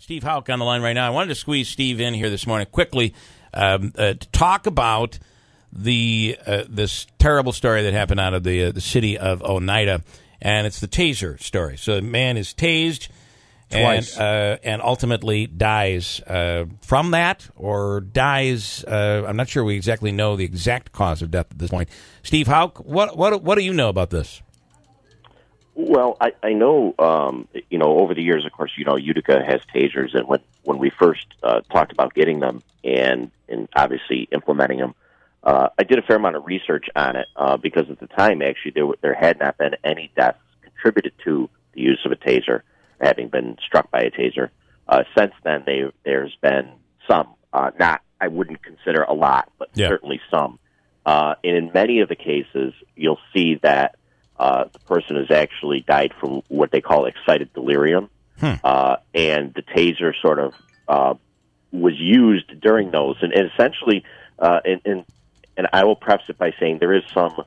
Steve Hauck on the line right now. I wanted to squeeze Steve in here this morning quickly to talk about this terrible story that happened out of the city of Oneida, and it's the Taser story. So a man is tased twice and ultimately dies from that, or dies. I'm not sure we exactly know the exact cause of death at this point. Steve Hauck, what do you know about this? Well, I know, over the years, of course, Utica has tasers, and when we first talked about getting them and obviously implementing them, I did a fair amount of research on it because at the time, actually, there had not been any deaths contributed to the use of a taser, having been struck by a taser. Since then, there's been some, I wouldn't consider a lot, but certainly some. And in many of the cases, you'll see that the person has actually died from what they call excited delirium, and the taser sort of was used during those. And essentially, and I will preface it by saying there is some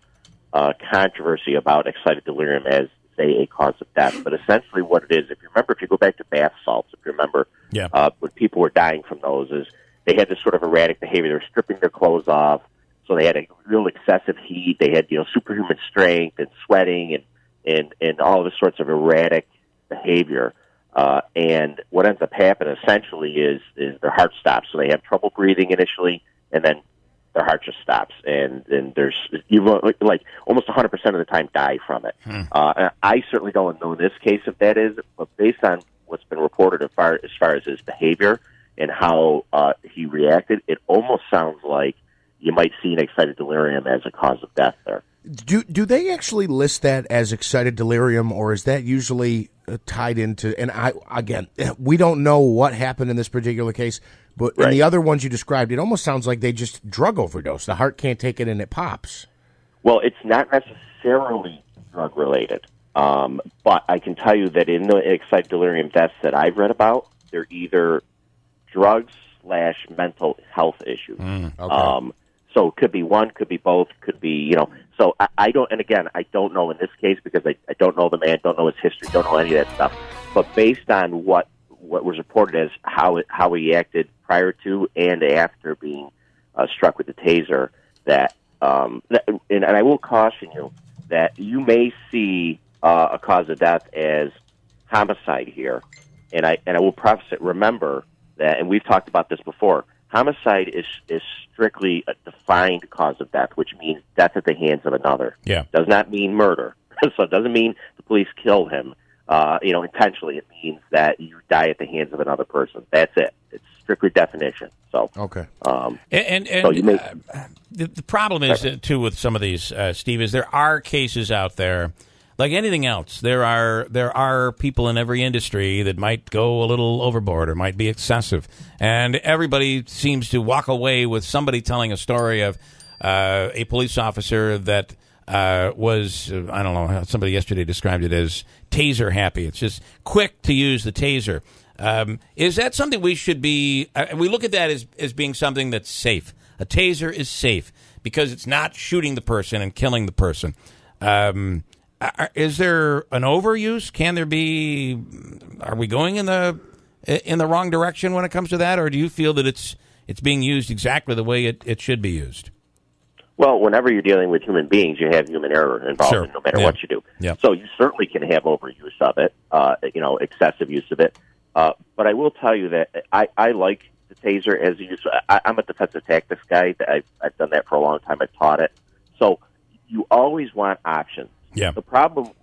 controversy about excited delirium as, say, a cause of death. But essentially what it is, if you go back to bath salts, if you remember, when people were dying from those, is they had this sort of erratic behavior. They were stripping their clothes off. So they had a real excessive heat. They had, superhuman strength and sweating and all of this sorts of erratic behavior. And what ends up happening essentially is their heart stops. So they have trouble breathing initially, and then their heart just stops. And there's like almost 100% of the time die from it. And I certainly don't know in this case if that is, but based on what's been reported as far as his behavior and how he reacted, it almost sounds like you might see an excited delirium as a cause of death there. Do they actually list that as excited delirium, or is that usually tied into? And we don't know what happened in this particular case, but in the other ones you described, it almost sounds like they just drug overdose. The heart can't take it and it pops. Well, it's not necessarily drug related, but I can tell you that in the excited delirium deaths that I've read about, they're either drugs/mental health issues. Okay. So it could be one, could be both, could be, So I don't, and again, I don't know in this case because I don't know the man, don't know his history, don't know any of that stuff. But based on what was reported as how he acted prior to and after being struck with the taser, and I will caution you that you may see a cause of death as homicide here, and I will preface it. Remember that, and we've talked about this before. Homicide is strictly a defined cause of death, which means death at the hands of another. Does not mean murder. So it doesn't mean the police killed him, intentionally. It means that you die at the hands of another person. That's it. It's strictly definition. So okay. So the problem is too with some of these, Steve, is there are cases out there. Like anything else, there are people in every industry that might go a little overboard or might be excessive, and everybody seems to walk away with somebody telling a story of a police officer that was, I don't know, somebody yesterday described it as taser happy. It's just quick to use the taser. Is that something we should be? We look at that as being something that's safe. A taser is safe because it's not shooting the person and killing the person. Is there an overuse? Can there be? Are we going in the wrong direction when it comes to that, or do you feel that it's being used exactly the way it should be used? Well, whenever you're dealing with human beings, you have human error involved, no matter what you do. So you certainly can have overuse of it, excessive use of it. But I will tell you that I like the taser as used. I'm a defensive tactics guy. I've done that for a long time. I've taught it. So you always want options. The problem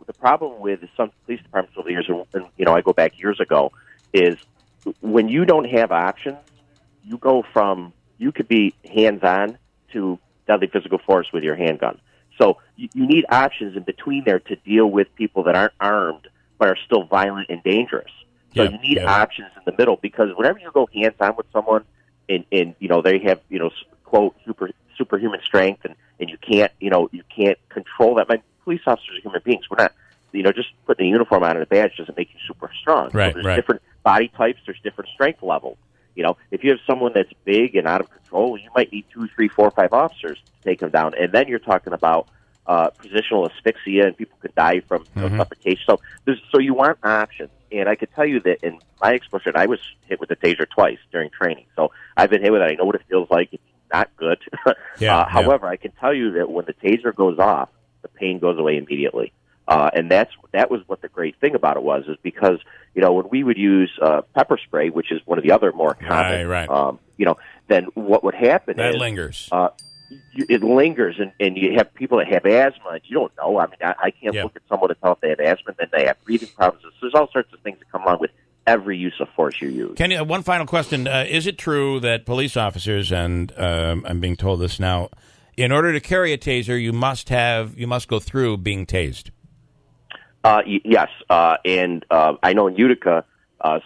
with some police departments over the years, and I go back years ago, is when you don't have options, you go from you could be hands-on to deadly physical force with your handgun. So you need options in between there to deal with people that aren't armed but are still violent and dangerous. So you need options in the middle, because whenever you go hands-on with someone and they have quote superhuman strength and you can't control that. Police officers are human beings. We're not, just putting a uniform on and a badge doesn't make you super strong. Right, so there's different body types. There's different strength levels. If you have someone that's big and out of control, you might need 2, 3, 4, 5 officers to take them down. And then you're talking about positional asphyxia, and people could die from suffocation. So you want options. And I could tell you that in my exposure, I was hit with a taser twice during training. So I've been hit with it. I know what it feels like. It's not good. However, I can tell you that when the taser goes off, the pain goes away immediately. And that was what the great thing about it was, is because, when we would use pepper spray, which is one of the other more common, then what would happen that is... lingers. It lingers, and you have people that have asthma, and you don't know. I mean, I can't look at someone and tell if they have asthma, and then they have breathing problems. So there's all sorts of things that come along with every use of force you use. Kenny, one final question. Is it true that police officers, and I'm being told this now, in order to carry a taser, you must go through being tased? Yes, and I know in Utica,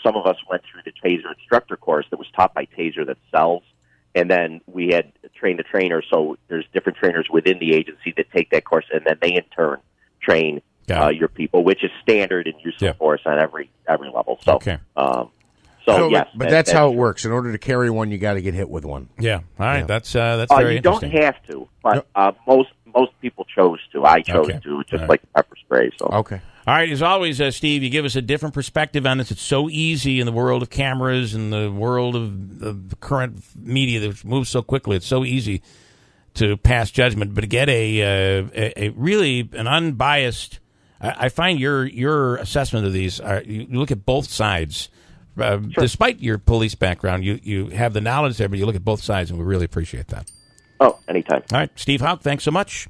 some of us went through the taser instructor course that was taught by Taser themselves. And then we had trained a trainer, so there's different trainers within the agency that take that course, and then they in turn train your people, which is standard in use of force on every level. So, yes, but that's how it works. In order to carry one, you got to get hit with one. Yeah, all right, that's very interesting. You don't have to, but most people chose to. I chose to, just like pepper spray. So All right, as always, Steve, you give us a different perspective on this. It's so easy in the world of cameras and the world of the current media that moves so quickly. It's so easy to pass judgment, but to get a really an unbiased. I find your assessment of these. You look at both sides, despite your police background. You have the knowledge there, but you look at both sides, and we really appreciate that. Oh, anytime. All right, Steve Hauck, thanks so much.